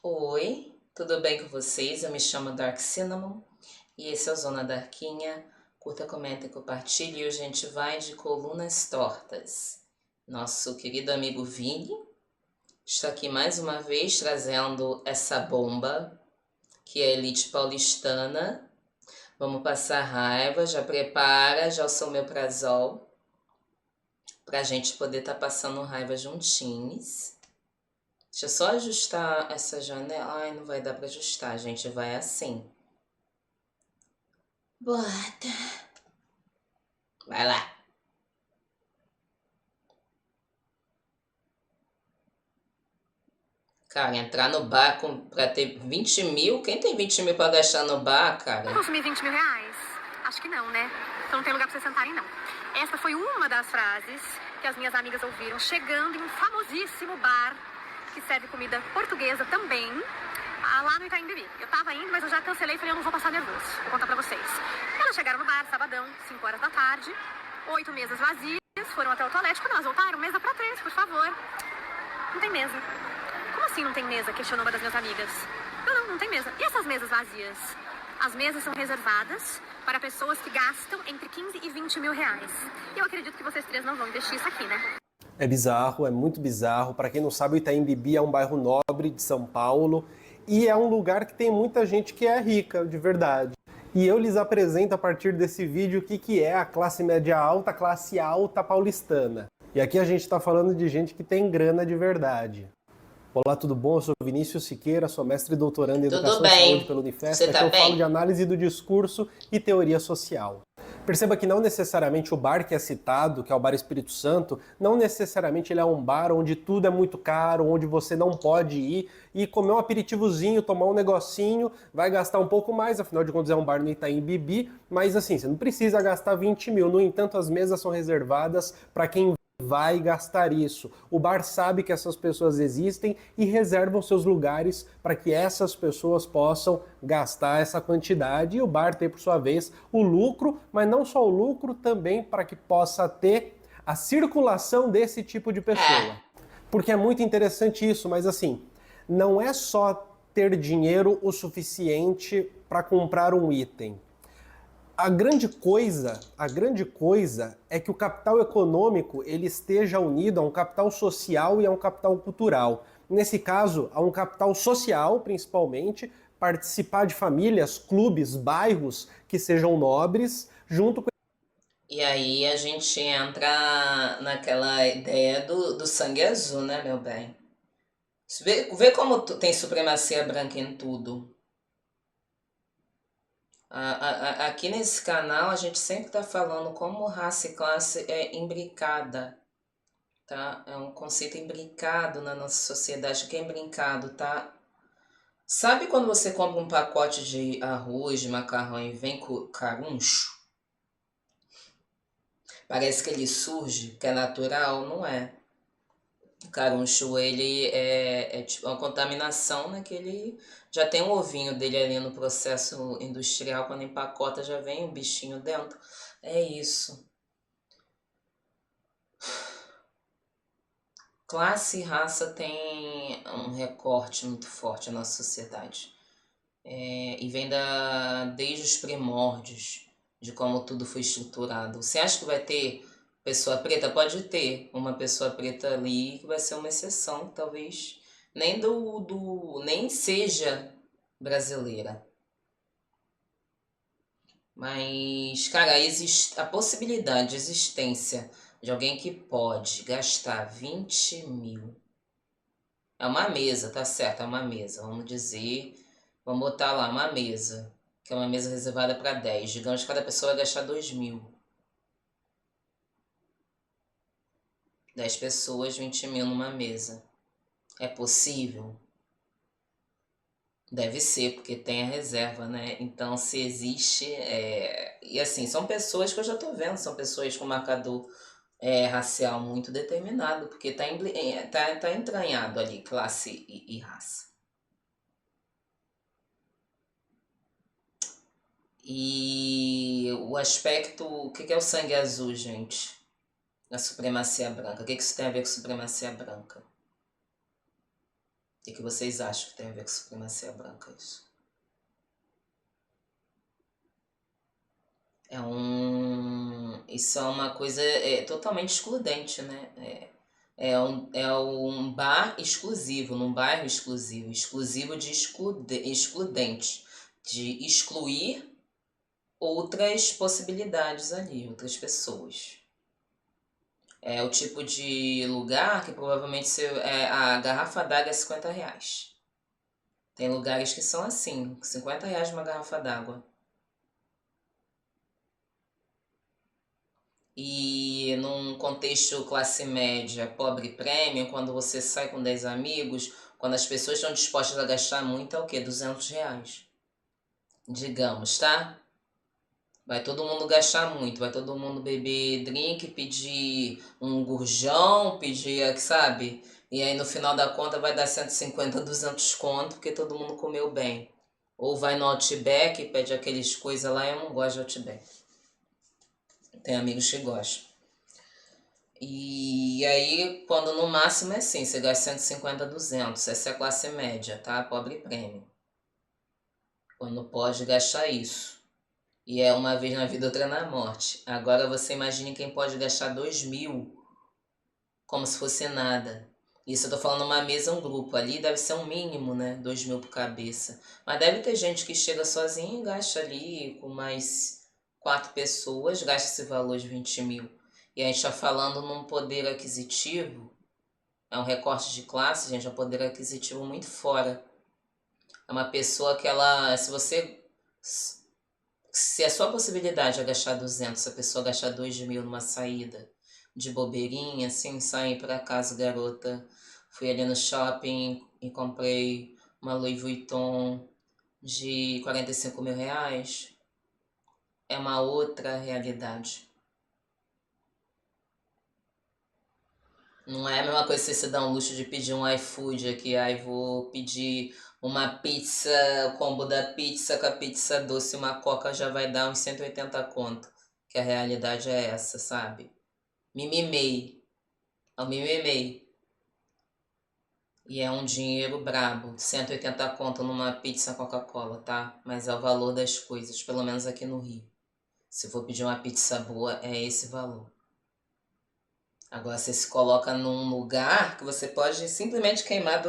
Oi, tudo bem com vocês? Eu me chamo Dark Cinnamon e esse é o Zona Darquinha. Curta, comenta e compartilhe. E hoje a gente vai de colunas tortas. Nosso querido amigo Vini está aqui mais uma vez trazendo essa bomba que é a Elite Paulistana. Vamos passar raiva, já prepara, já o seu omeprazol pra gente poder estar passando raiva juntinhos. Deixa eu só ajustar essa janela. Ai, não vai dar pra ajustar, gente. Vai assim. Bota. Vai lá. Cara, entrar no bar pra ter 20 mil? Quem tem 20 mil pra gastar no bar, Vou cara? consumir 20 mil reais? Acho que não, né? Então não tem lugar pra vocês sentarem, não. Essa foi uma das frases que as minhas amigas ouviram chegando em um famosíssimo bar que serve comida portuguesa também, lá no Itaim Bibi. Eu tava indo, mas eu já cancelei e falei, eu não vou passar nervoso. Vou contar pra vocês. Elas chegaram no bar, sabadão, 5 horas da tarde, 8 mesas vazias, foram até o toalete. Quando elas voltaram, mesa pra 3, por favor. Não tem mesa. Como assim não tem mesa? Questionou uma das minhas amigas. Não tem mesa. E essas mesas vazias? As mesas são reservadas para pessoas que gastam entre 15 e 20 mil reais. E eu acredito que vocês três não vão investir isso aqui, né? É bizarro, é muito bizarro. Para quem não sabe, o Itaim Bibi é um bairro nobre de São Paulo e é um lugar que tem muita gente que é rica, de verdade. E eu lhes apresento a partir desse vídeo o que é a classe média alta, a classe alta paulistana. E aqui a gente está falando de gente que tem grana de verdade. Olá, tudo bom? Eu sou Vinícius Siqueira, sou mestre e doutorando em Tudo Educação e Saúde pela bem? Unifesp. Você Aqui tá eu falo de bem? análise do discurso e teoria social. Perceba que não necessariamente o bar que é citado, que é o Bar Espírito Santo, não necessariamente ele é um bar onde tudo é muito caro, onde você não pode ir e comer um aperitivozinho, tomar um negocinho, vai gastar um pouco mais, afinal de contas é um bar no Itaim Bibi, mas assim, você não precisa gastar 20 mil. No entanto, as mesas são reservadas para quem vai gastar isso. O bar sabe que essas pessoas existem e reservam seus lugares para que essas pessoas possam gastar essa quantidade e o bar ter, por sua vez, o lucro, mas não só o lucro, também para que possa ter a circulação desse tipo de pessoa. É. Porque é muito interessante isso, mas assim, não é só ter dinheiro o suficiente para comprar um item. A grande coisa é que o capital econômico ele esteja unido a um capital social e a um capital cultural. Nesse caso, a um capital social, principalmente, participar de famílias, clubes, bairros que sejam nobres, junto com... E aí a gente entra naquela ideia do sangue azul, né, meu bem? Vê como tem supremacia branca em tudo. Aqui nesse canal a gente sempre está falando como raça e classe é imbricada, tá? É um conceito imbricado na nossa sociedade. Que é imbricado, tá? Sabe quando você compra um pacote de arroz, de macarrão e vem com caruncho? Parece que ele surge, que é natural, não é? O caruncho, ele é tipo uma contaminação, né? Que ele já tem um ovinho dele ali no processo industrial, quando empacota já vem um bichinho dentro. É isso. Classe e raça tem um recorte muito forte na nossa sociedade. E vem desde os primórdios de como tudo foi estruturado. Você acha que vai ter pessoa preta? Pode ter uma pessoa preta ali que vai ser uma exceção, talvez nem seja brasileira. Mas, cara, existe a possibilidade de existência de alguém que pode gastar 20 mil. É uma mesa, tá certo? É uma mesa. Vamos dizer, vamos botar lá uma mesa, que é uma mesa reservada para 10. Digamos que cada pessoa vai gastar 2 mil. 10 pessoas, 20 mil numa mesa. É possível? Deve ser, porque tem a reserva, né? Então, se existe. E assim, são pessoas que eu já tô vendo, são pessoas com marcador racial muito determinado, porque tá entranhado ali, classe e raça. E o aspecto. O que é o sangue azul, gente? A supremacia branca. O que isso tem a ver com supremacia branca? O que vocês acham que tem a ver com supremacia branca isso? Isso é uma coisa totalmente excludente, né? É um bar exclusivo, num bairro exclusivo, exclusivo de excludente, de excluir outras possibilidades ali, outras pessoas. É o tipo de lugar que provavelmente a garrafa d'água é R$ 50. Tem lugares que são assim, R$ 50 uma garrafa d'água. E num contexto classe média, pobre premium, quando você sai com 10 amigos, quando as pessoas estão dispostas a gastar muito, é o quê? R$ 200. Digamos, tá? Vai todo mundo gastar muito, vai todo mundo beber drink, pedir um gurjão, pedir, sabe? E aí no final da conta vai dar 150, 200 conto, porque todo mundo comeu bem. Ou vai no Outback e pede aqueles coisas lá, eu não gosto de Outback. Tem amigos que gostam. E aí, quando no máximo é assim, você gasta 150, 200. Essa é a classe média, tá? Pobre prêmio. Quando pode gastar isso. E é uma vez na vida, outra na morte. Agora você imagine quem pode gastar 2.000 como se fosse nada. Isso eu tô falando uma mesa, um grupo. Ali deve ser um mínimo, né? 2.000 por cabeça. Mas deve ter gente que chega sozinha e gasta ali com mais 4 pessoas, gasta esse valor de 20.000. E a gente tá falando num poder aquisitivo, é um recorte de classe, gente, é um poder aquisitivo muito fora. É uma pessoa que ela, se a sua possibilidade é gastar 200, se a pessoa gastar 2.000 numa saída de bobeirinha, assim, sair para casa, garota, fui ali no shopping e comprei uma Louis Vuitton de R$ 45.000, é uma outra realidade. Não é a mesma coisa se você dá um luxo de pedir um iFood aqui, aí vou pedir uma pizza, o combo da pizza com a pizza doce e uma coca já vai dar uns 180 conto. Que a realidade é essa, sabe? Mimimei. Eu mimimei. E é um dinheiro brabo. 180 conto numa pizza Coca-Cola, tá? Mas é o valor das coisas, pelo menos aqui no Rio. Se for pedir uma pizza boa, é esse valor. Agora você se coloca num lugar que você pode simplesmente queimar,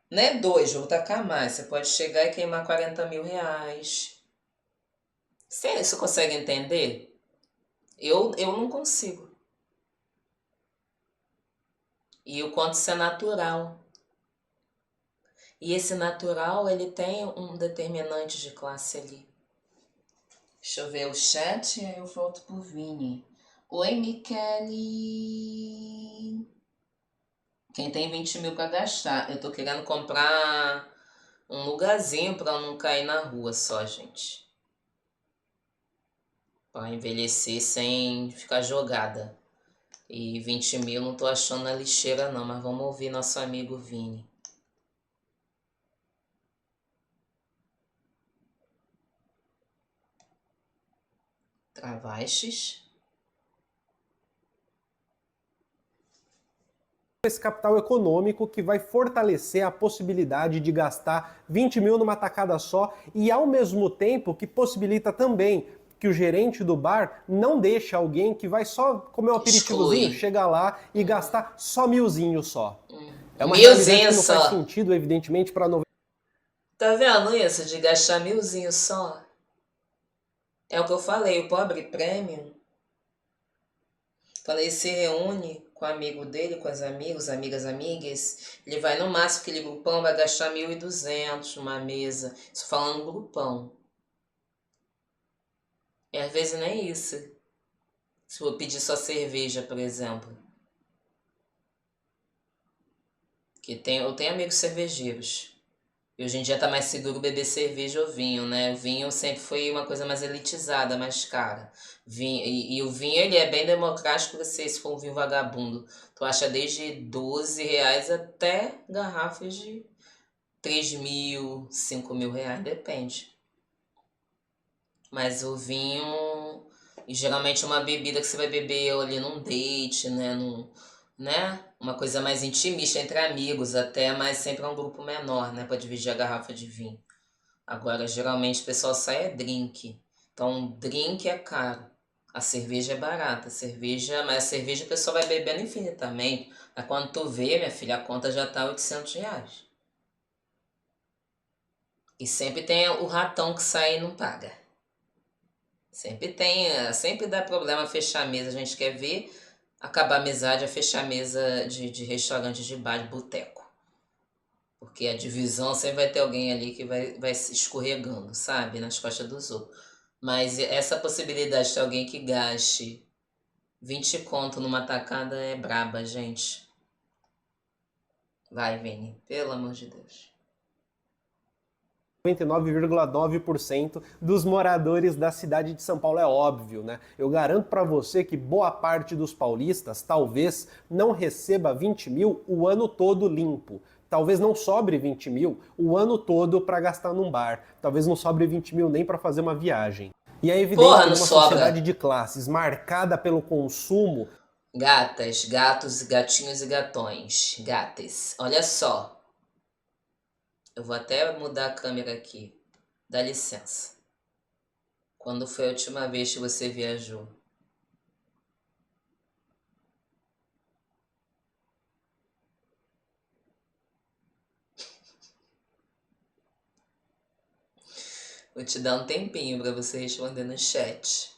né? Dois, vou tacar mais. Você pode chegar e queimar R$ 40.000. Você consegue entender? Eu não consigo. E o quanto isso é natural. E esse natural, ele tem um determinante de classe ali. Deixa eu ver o chat e aí eu volto pro Vini. Oi, Michele. Quem tem 20.000 para gastar? Eu tô querendo comprar um lugarzinho para não cair na rua só, gente. Para envelhecer sem ficar jogada. E 20.000 não tô achando na lixeira não, mas vamos ouvir nosso amigo Vini. Travastes? Esse capital econômico que vai fortalecer a possibilidade de gastar 20.000 numa tacada só e ao mesmo tempo que possibilita também que o gerente do bar não deixe alguém que vai só comer um aperitivozinho, chegar lá e gastar só 1.000zinho só. É uma realidade que não faz sentido, evidentemente, para 90. Tá vendo isso de gastar 1.000zinho só? É o que eu falei, o pobre premium. Quando ele se reúne com o amigo dele, com os amigos, amigas, amigas, ele vai no máximo, aquele grupão vai gastar 1.200 numa mesa. Isso falando grupão. E às vezes nem isso. Se eu pedir só cerveja, por exemplo. Eu tenho amigos cervejeiros. E hoje em dia tá mais seguro beber cerveja ou vinho, né? O vinho sempre foi uma coisa mais elitizada, mais cara. E o vinho, ele é bem democrático, se for um vinho vagabundo. Tu acha desde R$ 12 até garrafas de 3.000, R$ 5.000, depende. Mas o vinho, e geralmente é uma bebida que você vai beber ali num date, né? né? Uma coisa mais intimista entre amigos até, mas sempre é um grupo menor, né? Pra dividir a garrafa de vinho. Agora, geralmente o pessoal sai é drink. Então, drink é caro. A cerveja é barata. Mas a cerveja o pessoal vai bebendo infinitamente. Mas quando tu vê, minha filha, a conta já tá R$ 800. E sempre tem o ratão que sai e não paga. Sempre dá problema fechar a mesa. A gente quer ver acabar a amizade, é fechar a mesa de restaurante de bar, de boteco. Porque a divisão sempre vai ter alguém ali que vai se escorregando, sabe? Nas costas dos outros. Mas essa possibilidade de ter alguém que gaste 20 conto numa tacada é braba, gente. Vai, Vini. Pelo amor de Deus. 99,9% dos moradores da cidade de São Paulo, é óbvio, né? Eu garanto para você que boa parte dos paulistas talvez não receba 20 mil o ano todo limpo. Talvez não sobre 20 mil o ano todo para gastar num bar. Talvez não sobre 20 mil nem para fazer uma viagem. E é evidente Porra, que não numa sobra. sociedade de classes marcada pelo consumo... Gatas, gatos, gatinhos e gatões. Gatas. Olha só. Eu vou até mudar a câmera aqui. Dá licença. Quando foi a última vez que você viajou? Vou te dar um tempinho para você responder no chat.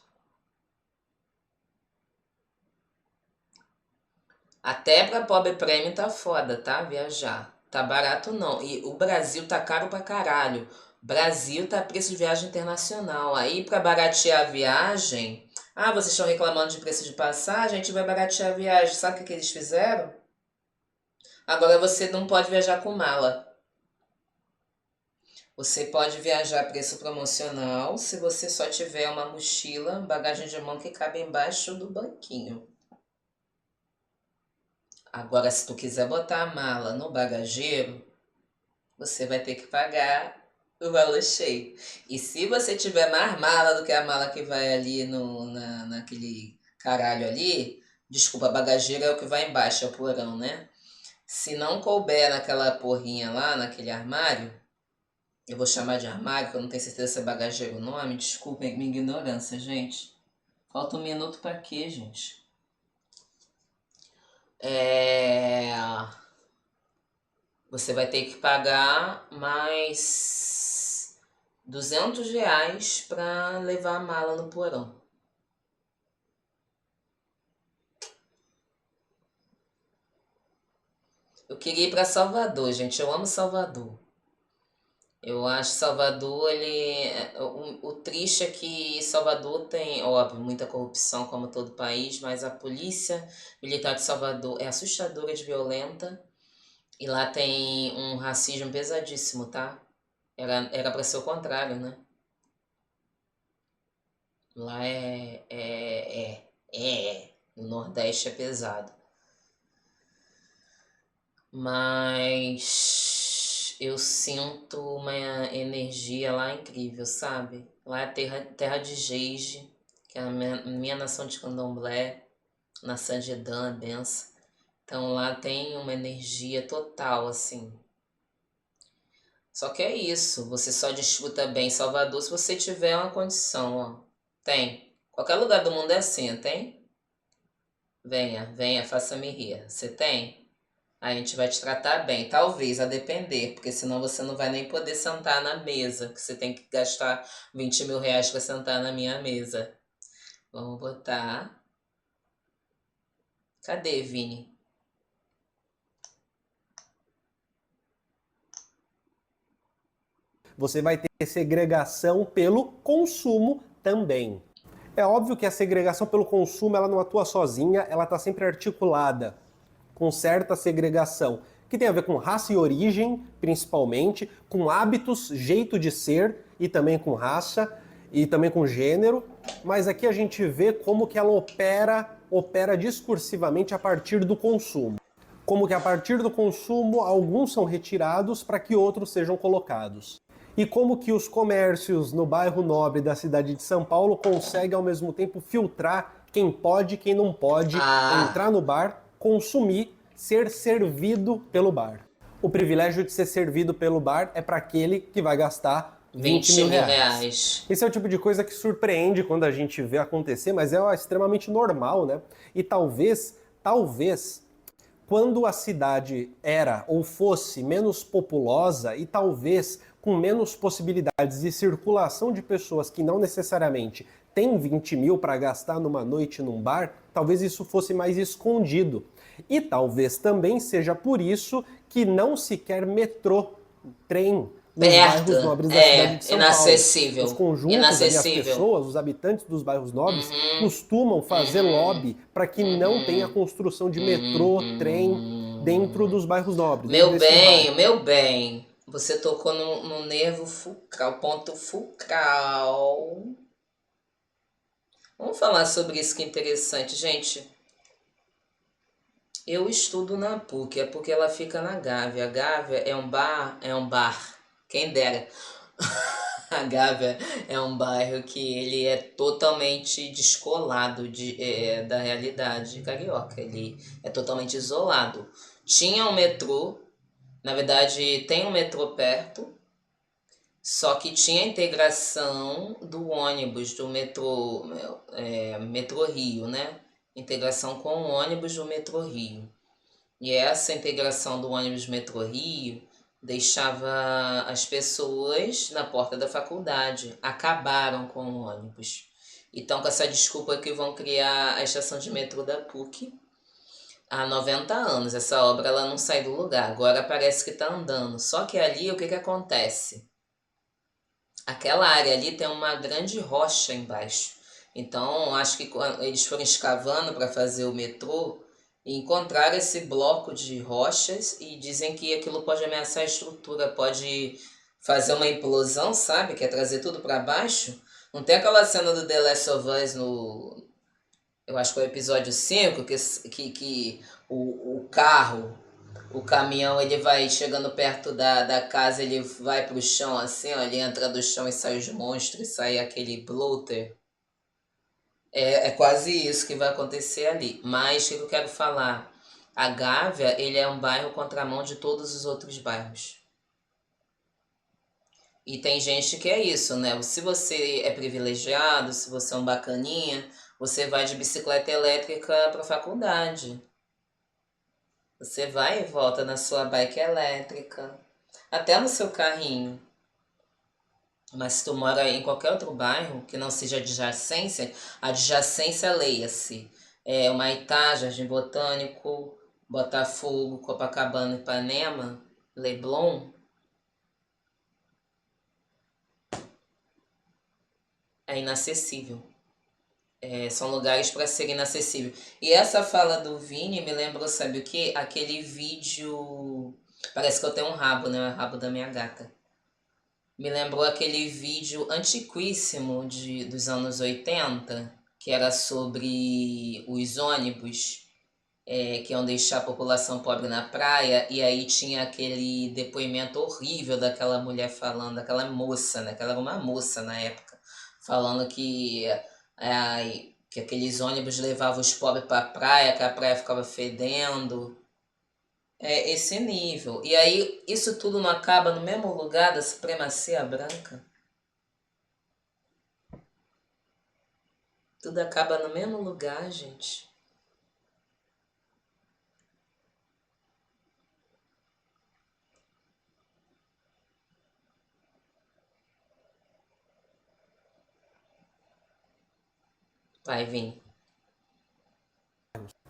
Até pra pobre prêmio tá foda, tá? Viajar. Tá barato não. E o Brasil tá caro pra caralho. Brasil tá preço de viagem internacional. Aí pra baratear a viagem... Ah, vocês estão reclamando de preço de passagem? A gente vai baratear a viagem. Sabe o que eles fizeram? Agora você não pode viajar com mala. Você pode viajar a preço promocional se você só tiver uma mochila, bagagem de mão que cabe embaixo do banquinho. Agora, se tu quiser botar a mala no bagageiro, você vai ter que pagar o valor cheio. E se você tiver mais mala do que a mala que vai ali naquele caralho ali, desculpa, bagageiro é o que vai embaixo, é o porão, né? Se não couber naquela porrinha lá, naquele armário, eu vou chamar de armário, que eu não tenho certeza se é bagageiro o nome, desculpem minha ignorância, gente. Falta um minuto pra quê, gente? Você vai ter que pagar mais R$ 200 para levar a mala no porão. Eu queria ir para Salvador, gente. Eu amo Salvador. Eu acho Salvador, o triste é que Salvador tem, óbvio, muita corrupção como todo país, mas a polícia militar de Salvador é assustadora de violenta. E lá tem um racismo pesadíssimo, tá? Era pra ser o contrário, né? Lá no Nordeste é pesado. Mas eu sinto uma energia lá incrível, sabe? Lá é terra de Geije, que é a minha nação de candomblé, nação de Dan, benção. Então lá tem uma energia total, assim. Só que é isso, você só desfruta bem Salvador se você tiver uma condição, ó. Tem. Qualquer lugar do mundo é assim, tem? Venha, faça-me rir. Você tem? A gente vai te tratar bem, talvez, a depender, porque senão você não vai nem poder sentar na mesa, que você tem que gastar R$ 20 mil para sentar na minha mesa. Vamos botar. Cadê, Vini? Você vai ter segregação pelo consumo também. É óbvio que a segregação pelo consumo ela não atua sozinha, ela está sempre articulada com certa segregação, que tem a ver com raça e origem, principalmente, com hábitos, jeito de ser e também com raça e também com gênero, mas aqui a gente vê como que ela opera discursivamente a partir do consumo. Como que a partir do consumo alguns são retirados para que outros sejam colocados. E como que os comércios no bairro nobre da cidade de São Paulo conseguem ao mesmo tempo filtrar quem pode e quem não pode entrar no bar consumir, ser servido pelo bar. O privilégio de ser servido pelo bar é para aquele que vai gastar 20 mil reais. Esse é o tipo de coisa que surpreende quando a gente vê acontecer, mas é extremamente normal, né? E talvez, quando a cidade era ou fosse menos populosa e talvez com menos possibilidades de circulação de pessoas que não necessariamente têm 20 mil para gastar numa noite num bar, talvez isso fosse mais escondido. E talvez também seja por isso que não se quer metrô, trem, nos bairros nobres da cidade de São inacessível. Paulo. Os conjuntos ali, as pessoas, os habitantes dos bairros nobres, costumam fazer lobby para que não tenha construção de metrô, trem dentro dos bairros nobres. Meu bem, você tocou no nervo fulcral, ponto fulcral. Vamos falar sobre isso que é interessante, gente. Eu estudo na PUC, a PUC ela fica na Gávea. A Gávea é um bar, quem dera. A Gávea é um bairro que ele é totalmente descolado da realidade carioca. Ele é totalmente isolado. Tinha um metrô, na verdade tem um metrô perto, só que tinha a integração do ônibus do metrô Rio, né? Integração com o ônibus do metrô Rio. E essa integração do ônibus metrô Rio deixava as pessoas na porta da faculdade. Acabaram com o ônibus. Então, com essa desculpa que vão criar a estação de metrô da PUC há 90 anos. Essa obra ela não sai do lugar. Agora parece que está andando. Só que ali, o que acontece? Aquela área ali tem uma grande rocha embaixo. Então, acho que quando eles foram escavando para fazer o metrô, encontraram esse bloco de rochas e dizem que aquilo pode ameaçar a estrutura, pode fazer uma implosão, sabe? Que é trazer tudo para baixo. Não tem aquela cena do The Last of Us eu acho que é o episódio 5, que o carro, o caminhão, ele vai chegando perto da casa, ele vai pro chão assim, ó, ele entra do chão e sai os monstros, sai aquele bloater. É quase isso que vai acontecer ali. Mas o que eu quero falar? A Gávea, ele é um bairro contramão de todos os outros bairros. E tem gente que é isso, né? Se você é privilegiado, se você é um bacaninha, você vai de bicicleta elétrica para a faculdade. Você vai e volta na sua bike elétrica, até no seu carrinho. Mas se tu mora em qualquer outro bairro, que não seja adjacência, adjacência leia-se. Humaitá, Jardim Botânico, Botafogo, Copacabana, Ipanema, Leblon. É inacessível. São lugares para ser inacessível. E essa fala do Vini me lembrou, sabe o quê? Aquele vídeo... Parece que eu tenho um rabo, né? O rabo da minha gata. Me lembrou aquele vídeo antiquíssimo dos anos 80, que era sobre os ônibus que iam deixar a população pobre na praia, e aí tinha aquele depoimento horrível daquela mulher falando, daquela moça, né? Que ela era uma moça na época, falando que aqueles ônibus levavam os pobres para a praia, que a praia ficava fedendo. É esse nível. E aí, isso tudo não acaba no mesmo lugar da supremacia branca? Tudo acaba no mesmo lugar, gente. Vai vir.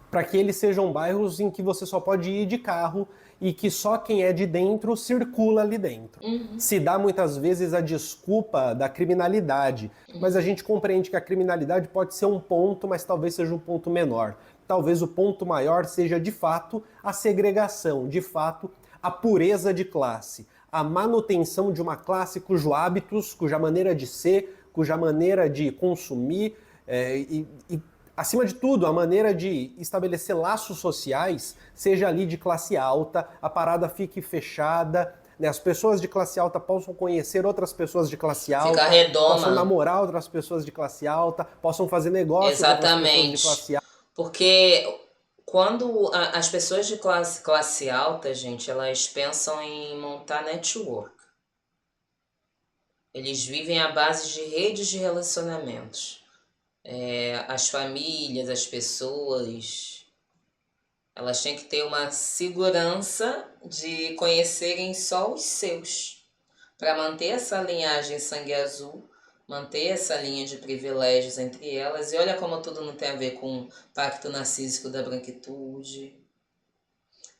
Para que eles sejam bairros em que você só pode ir de carro e que só quem é de dentro circula ali dentro. Se dá muitas vezes a desculpa da criminalidade, mas a gente compreende que a criminalidade pode ser um ponto, mas talvez seja um ponto menor. Talvez o ponto maior seja, de fato, a segregação, de fato, a pureza de classe, a manutenção de uma classe cujo hábitos, cuja maneira de ser, cuja maneira de consumir acima de tudo, a maneira de estabelecer laços sociais seja ali de classe alta, a parada fique fechada, né? As pessoas de classe alta possam conhecer outras pessoas de classe alta, possam namorar outras pessoas de classe alta, possam fazer negócio com outras pessoas de classe alta. Porque Quando as pessoas de classe alta, gente, elas pensam em montar network. Eles vivem à base de redes de relacionamentos. As famílias, as pessoas, elas têm que ter uma segurança de conhecerem só os seus, para manter essa linhagem sangue azul, manter essa linha de privilégios entre elas. E olha como tudo não tem a ver com o pacto narcísico da branquitude.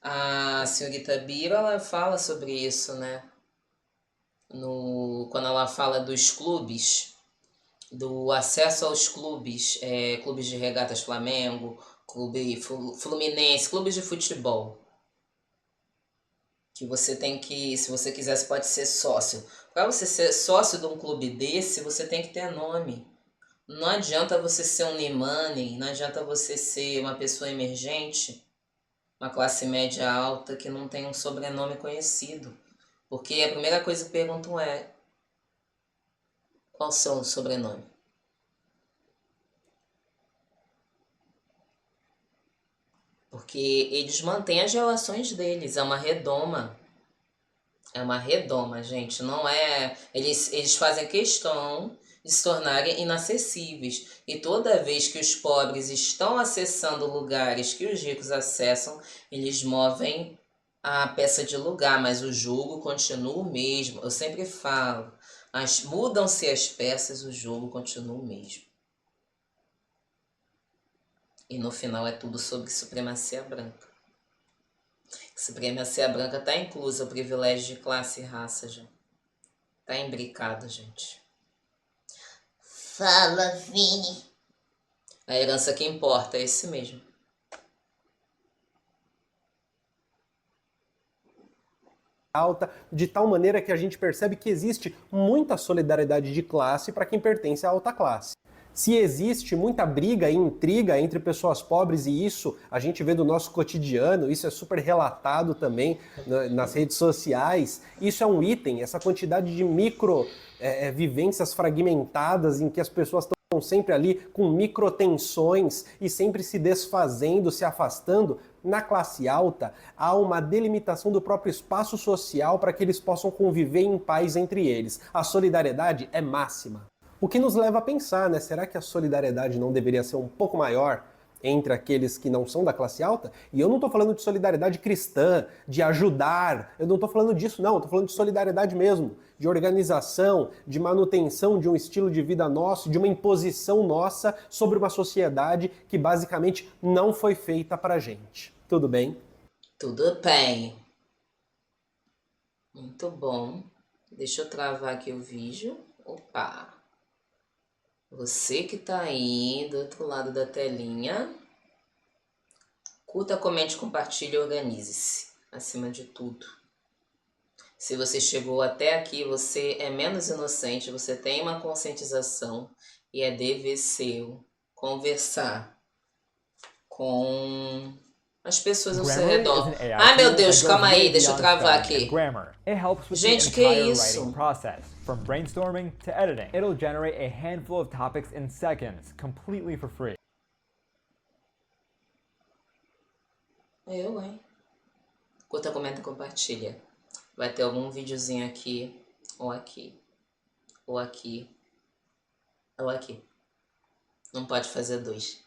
A senhorita Bira, ela fala sobre isso, né? Quando ela fala dos clubes, do acesso aos clubes, clubes de regatas Flamengo, clube Fluminense, clubes de futebol, que você tem que, se você quiser, você pode ser sócio. Para você ser sócio de um clube desse, você tem que ter nome. Não adianta você ser um Nimani, não adianta você ser uma pessoa emergente, uma classe média alta que não tem um sobrenome conhecido. Porque a primeira coisa que perguntam é: qual o seu sobrenome? Porque eles mantêm as relações deles, é uma redoma. É uma redoma, gente. Não é. Eles fazem questão de se tornarem inacessíveis. E toda vez que os pobres estão acessando lugares que os ricos acessam, eles movem a peça de lugar, mas o jogo continua o mesmo. Eu sempre falo, mudam-se as peças, o jogo continua o mesmo. E no final é tudo sobre supremacia branca. Supremacia branca está inclusa o privilégio de classe e raça já. Tá imbricado, gente. Fala, Vini. A herança que importa é esse mesmo. Alta, de tal maneira que a gente percebe que existe muita solidariedade de classe para quem pertence à alta classe. Se existe muita briga e intriga entre pessoas pobres, e isso a gente vê do nosso cotidiano, isso é super relatado também nas redes sociais, isso é um item, essa quantidade de vivências fragmentadas em que as pessoas estão sempre ali com microtensões e sempre se desfazendo, se afastando. Na classe alta, há uma delimitação do próprio espaço social para que eles possam conviver em paz entre eles. A solidariedade é máxima. O que nos leva a pensar, né? Será que a solidariedade não deveria ser um pouco maior entre aqueles que não são da classe alta? E eu não estou falando de solidariedade cristã, de ajudar, eu não estou falando disso, não. Estou falando de solidariedade mesmo, de organização, de manutenção de um estilo de vida nosso, de uma imposição nossa sobre uma sociedade que basicamente não foi feita pra gente. Tudo bem? Tudo bem. Muito bom. Deixa eu travar aqui o vídeo. Opa! Você que tá aí do outro lado da telinha, curta, comente, compartilhe e organize-se, acima de tudo. Se você chegou até aqui, você é menos inocente, você tem uma conscientização e é dever seu conversar com as pessoas ao seu redor. Ai meu Deus, calma aí, deixa eu travar aqui. Gente, que isso? From brainstorming to editing, it'll generate a handful of topics in seconds, completely for free. Eu, hein? Curta, comenta, compartilha. Vai ter algum videozinho aqui, ou aqui, ou aqui, ou aqui. Não pode fazer dois.